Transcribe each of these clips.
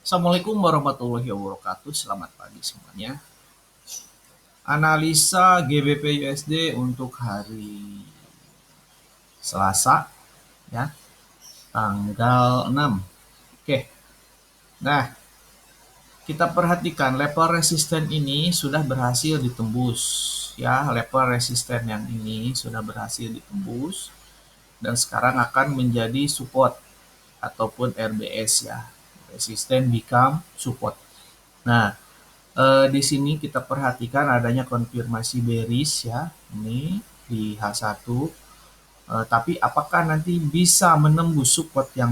Assalamualaikum warahmatullahi wabarakatuh. Selamat pagi semuanya. Analisa GBP USD untuk hari Selasa ya, tanggal 6. Oke. Nah, kita perhatikan level resisten ini sudah berhasil ditembus ya. Level resisten yang ini sudah berhasil ditembus dan sekarang akan menjadi support ataupun RBS ya. Resisten become support. Nah, di sini kita perhatikan adanya konfirmasi bearish ya, ini di H1. Tapi apakah nanti bisa menembus support yang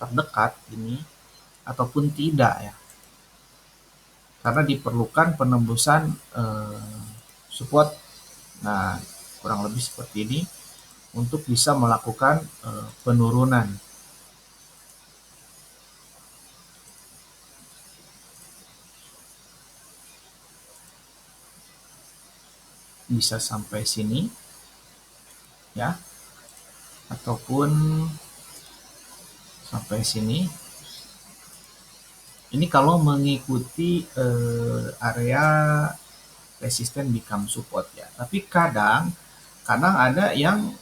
terdekat ini ataupun tidak ya? Karena diperlukan penembusan support. Nah, kurang lebih seperti ini untuk bisa melakukan penurunan. Bisa sampai sini ya, ataupun sampai sini. Ini kalau mengikuti area resisten become support ya. Tapi kadang ada yang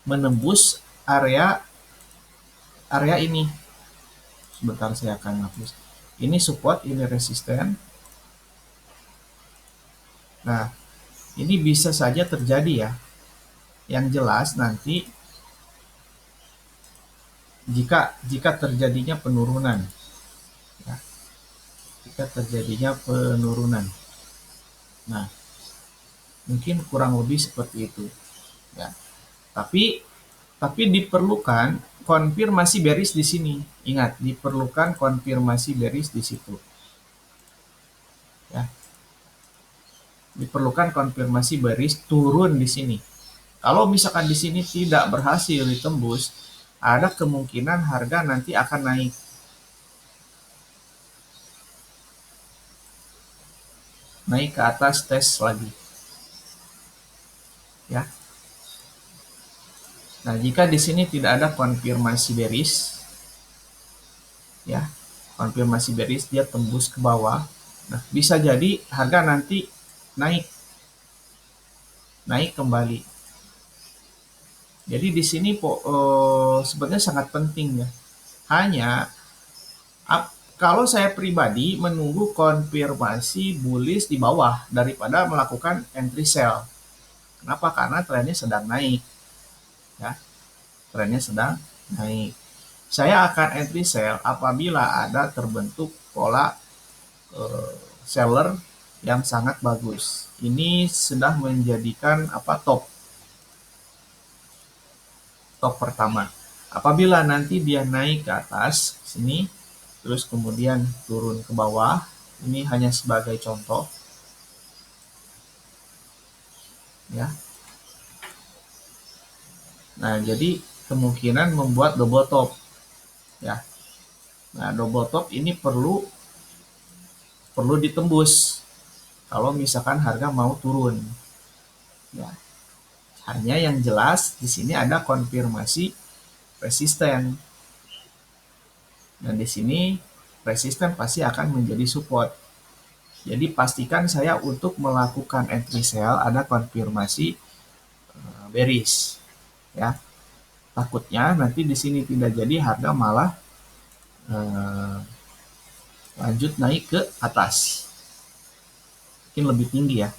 menembus area ini. Sebentar saya akan hapus. Ini support, ini resisten. Nah, ini bisa saja terjadi ya. Yang jelas nanti jika terjadinya penurunan ya, nah mungkin kurang lebih seperti itu ya. Tapi diperlukan konfirmasi bearish di sini. Ingat, diperlukan konfirmasi bearish di situ ya. Diperlukan konfirmasi bearish turun di sini. Kalau misalkan di sini tidak berhasil ditembus, ada kemungkinan harga nanti akan naik ke atas tes lagi ya. Nah, jika di sini tidak ada konfirmasi bearish ya, konfirmasi bearish dia tembus ke bawah. Nah, bisa jadi harga nanti naik kembali. Jadi di sini sebenarnya sangat penting ya. Hanya kalau saya pribadi menunggu konfirmasi bullish di bawah daripada melakukan entry sell. Kenapa? Karena trennya sedang naik ya. Trennya sedang naik. Saya akan entry sell apabila ada terbentuk pola seller yang sangat bagus. Ini sudah menjadikan top pertama. Apabila nanti dia naik ke atas sini, terus kemudian turun ke bawah, ini hanya sebagai contoh ya. Nah, jadi kemungkinan membuat double top ya. Nah, double top ini perlu ditembus kalau misalkan harga mau turun ya. Hanya yang jelas di sini ada konfirmasi resisten. Dan di sini resisten pasti akan menjadi support. Jadi pastikan saya untuk melakukan entry sell ada konfirmasi bearish ya. Takutnya nanti di sini tidak jadi, harga malah lanjut naik ke atas. Mungkin lebih tinggi ya.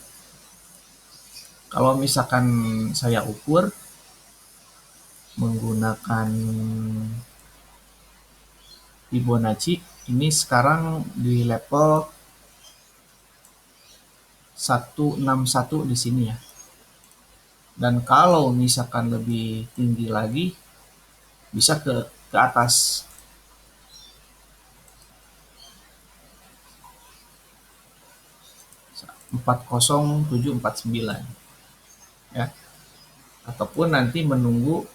Kalau misalkan saya ukur menggunakan Fibonacci, ini sekarang di level 161 di sini ya. Dan kalau misalkan lebih tinggi lagi bisa ke atas 40749 ya. Ataupun nanti menunggu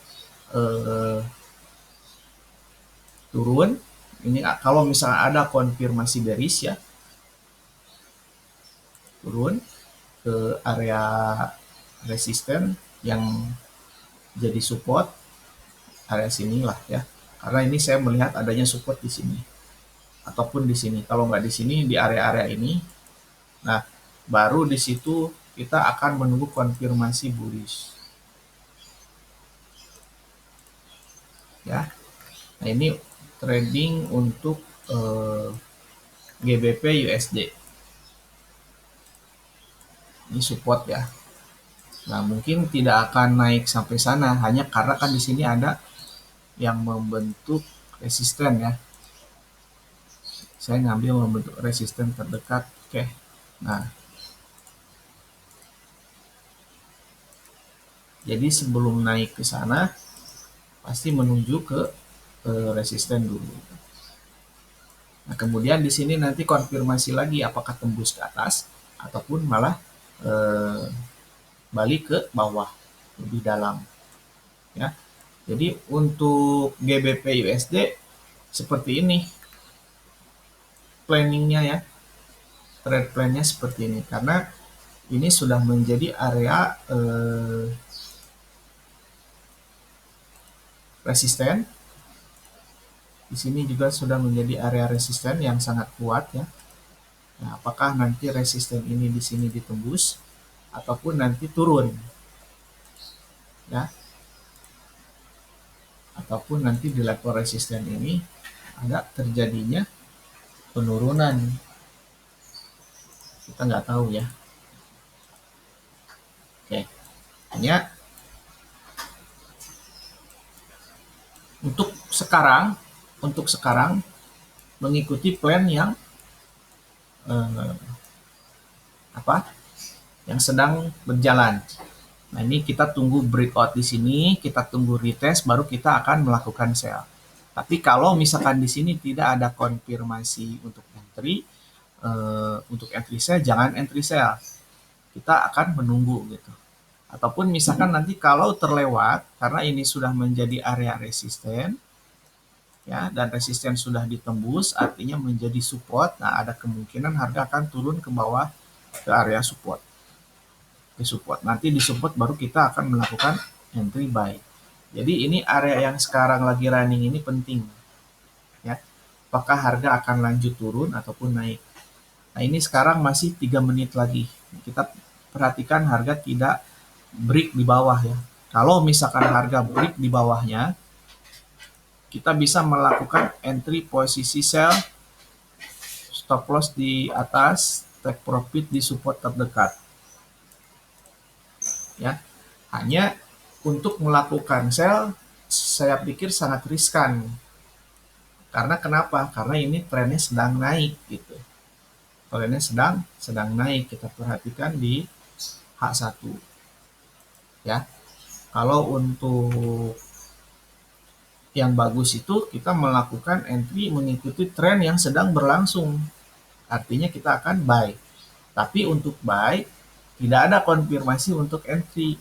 turun. Ini kalau misalnya ada konfirmasi bearish ya, turun ke area resisten yang jadi support, area sinilah ya. Karena ini saya melihat adanya support di sini ataupun di sini. Kalau nggak di sini, di area-area ini, nah baru di situ kita akan menunggu konfirmasi bullish. Ya, nah ini trading untuk GBP USD. Ini support ya. Nah, mungkin tidak akan naik sampai sana hanya karena kan di sini ada yang membentuk resisten ya. Saya ngambil membentuk resisten terdekat. Oke. Nah, jadi sebelum naik ke sana pasti menuju ke resisten dulu. Nah, kemudian di sini nanti konfirmasi lagi apakah tembus ke atas ataupun malah balik ke bawah lebih dalam ya. Jadi untuk GBP USD seperti ini planningnya ya, trade plan-nya seperti ini karena ini sudah menjadi area resisten. Di sini juga sudah menjadi area resisten yang sangat kuat ya. Nah, apakah nanti resisten ini di sini ditembus ataupun nanti turun ya, ataupun nanti di level resisten ini ada terjadinya penurunan, kita nggak tahu ya. Oke, hanya untuk sekarang mengikuti plan yang yang sedang berjalan. Nah, ini kita tunggu breakout di sini, kita tunggu retest, baru kita akan melakukan sell. Tapi kalau misalkan di sini tidak ada konfirmasi untuk entry sell, jangan entry sell. Kita akan menunggu gitu. Ataupun misalkan nanti kalau terlewat, karena ini sudah menjadi area resisten, ya, dan resisten sudah ditembus, artinya menjadi support. Nah, ada kemungkinan harga akan turun ke bawah ke area support. Nanti di support baru kita akan melakukan entry buy. Jadi ini area yang sekarang lagi running ini penting ya. Apakah harga akan lanjut turun ataupun naik. Nah, ini sekarang masih 3 menit lagi. Kita perhatikan harga tidak break di bawah ya. Kalau misalkan harga break di bawahnya, kita bisa melakukan entry posisi sell, stop loss di atas, take profit di support terdekat. Ya, hanya untuk melakukan sell saya pikir sangat riskan. Karena kenapa? Karena ini trennya sedang naik gitu. Trennya sedang naik. Kita perhatikan di H1. Ya. Kalau untuk yang bagus itu kita melakukan entry mengikuti tren yang sedang berlangsung. Artinya kita akan buy. Tapi untuk buy tidak ada konfirmasi untuk entry.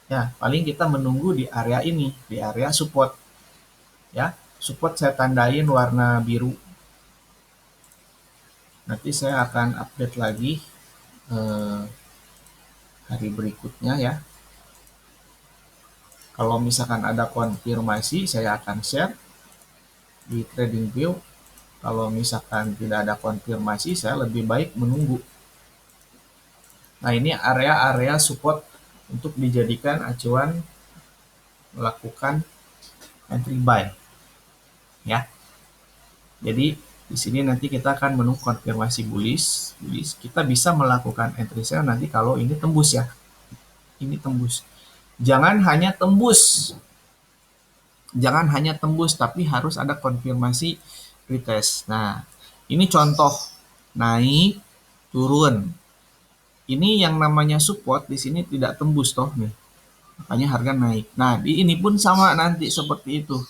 Ya, paling kita menunggu di area ini, di area support. Ya, support saya tandain warna biru. Nanti saya akan update lagi hari berikutnya ya. Kalau misalkan ada konfirmasi, saya akan share di TradingView. Kalau misalkan tidak ada konfirmasi, saya lebih baik menunggu. Nah, ini area-area support untuk dijadikan acuan melakukan entry buy. Ya. Jadi di sini nanti kita akan menunggu konfirmasi bullish. Kita bisa melakukan entry sell nanti kalau ini tembus ya. Ini tembus. Jangan hanya tembus, tapi harus ada konfirmasi retest. Nah, ini contoh naik, turun. Ini yang namanya support di sini tidak tembus toh nih. Makanya harga naik. Nah, di ini pun sama nanti seperti itu.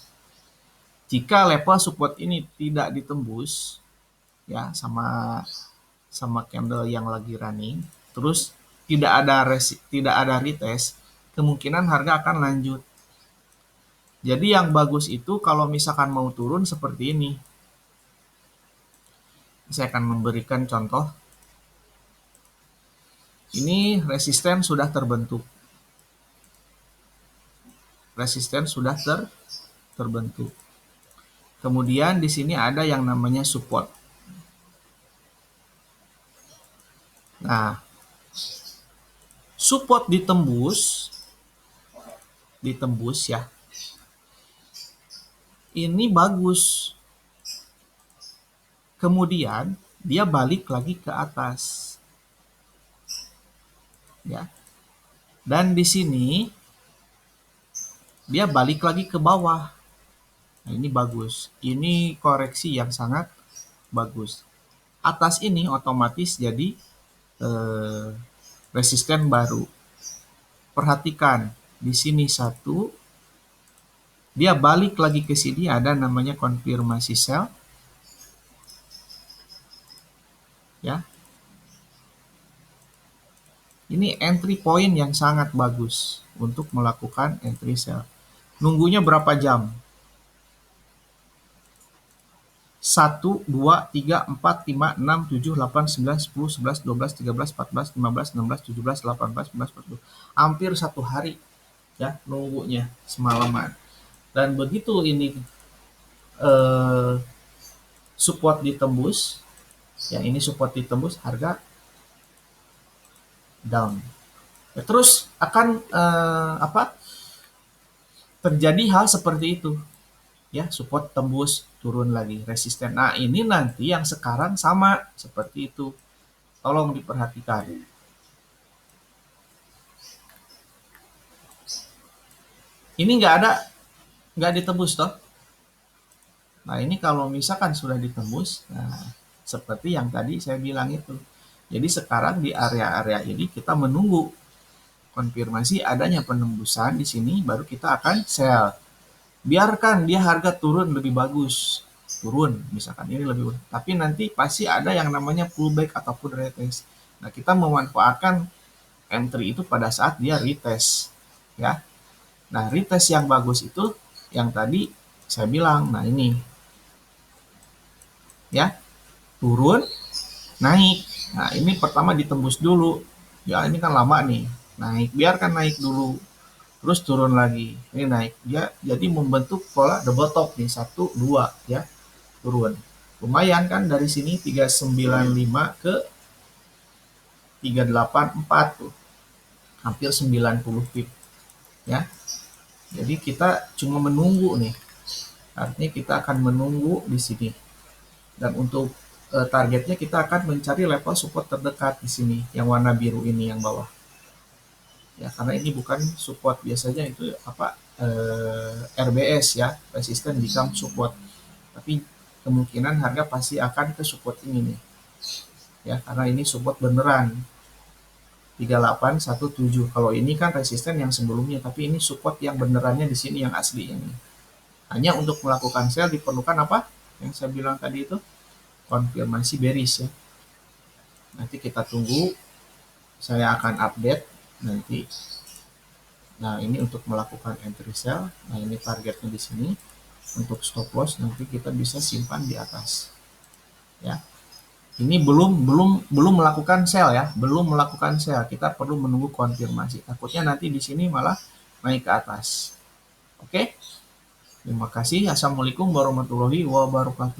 Jika level support ini tidak ditembus ya sama candle yang lagi running, terus tidak ada retest, kemungkinan harga akan lanjut. Jadi yang bagus itu kalau misalkan mau turun seperti ini. Saya akan memberikan contoh. Ini resisten sudah terbentuk. terbentuk. Kemudian di sini ada yang namanya support. Nah, support ditembus ya. Ini bagus. Kemudian dia balik lagi ke atas. Ya. Dan di sini dia balik lagi ke bawah. Nah, ini bagus. Ini koreksi yang sangat bagus. Atas ini otomatis jadi resisten baru. Perhatikan, di sini satu, dia balik lagi ke sini, ada namanya konfirmasi sell. Ya. Ini entry point yang sangat bagus untuk melakukan entry sell. Nunggunya berapa jam? 1, 2, 3, 4, 5, 6, 7, 8, 9, 10, 11, 12, 13, 14, 15, 16, 17, 18, 19, 20. Hampir 1 hari ya nunggunya semalaman. Dan begitu ini support ditembus, ya ini support ditembus, harga down. Ya, terus akan terjadi hal seperti itu. Ya, support tembus, turun lagi, resisten. Nah, ini nanti yang sekarang sama seperti itu. Tolong diperhatikan. Ini nggak ditembus toh. Nah, ini kalau misalkan sudah ditembus, nah seperti yang tadi saya bilang itu. Jadi sekarang di area-area ini kita menunggu konfirmasi adanya penembusan di sini, baru kita akan sell. Biarkan dia harga turun lebih bagus, turun misalkan ini lebih bagus, tapi nanti pasti ada yang namanya pullback ataupun retest. Nah, kita memanfaatkan entry itu pada saat dia retest ya. Nah, retest yang bagus itu yang tadi saya bilang. Nah, ini ya, turun naik. Nah, ini pertama ditembus dulu ya, ini kan lama nih, naik, biarkan naik dulu, terus turun lagi, ini naik, dia jadi membentuk pola double top nih, 1, 2 ya, turun. Lumayan kan dari sini 395 ke 384 tuh. Hampir 90 pip ya. Jadi kita cuma menunggu nih. Artinya kita akan menunggu di sini. Dan untuk targetnya kita akan mencari level support terdekat di sini, yang warna biru ini yang bawah. Ya, karena ini bukan support, biasanya itu RBS ya, resisten become support. Tapi kemungkinan harga pasti akan ke support ini nih. Ya, karena ini support beneran 3817. Kalau ini kan resisten yang sebelumnya, tapi ini support yang benerannya di sini, yang asli ini. Hanya untuk melakukan sell diperlukan apa? Yang saya bilang tadi itu konfirmasi bearish ya. Nanti kita tunggu, saya akan update nanti. Nah, ini untuk melakukan entry sell. Nah, ini targetnya di sini. Untuk stop loss nanti kita bisa simpan di atas. Ya. Ini belum melakukan sell ya, belum melakukan sell. Kita perlu menunggu konfirmasi. Takutnya nanti di sini malah naik ke atas. Oke? Terima kasih. Assalamualaikum warahmatullahi wabarakatuh.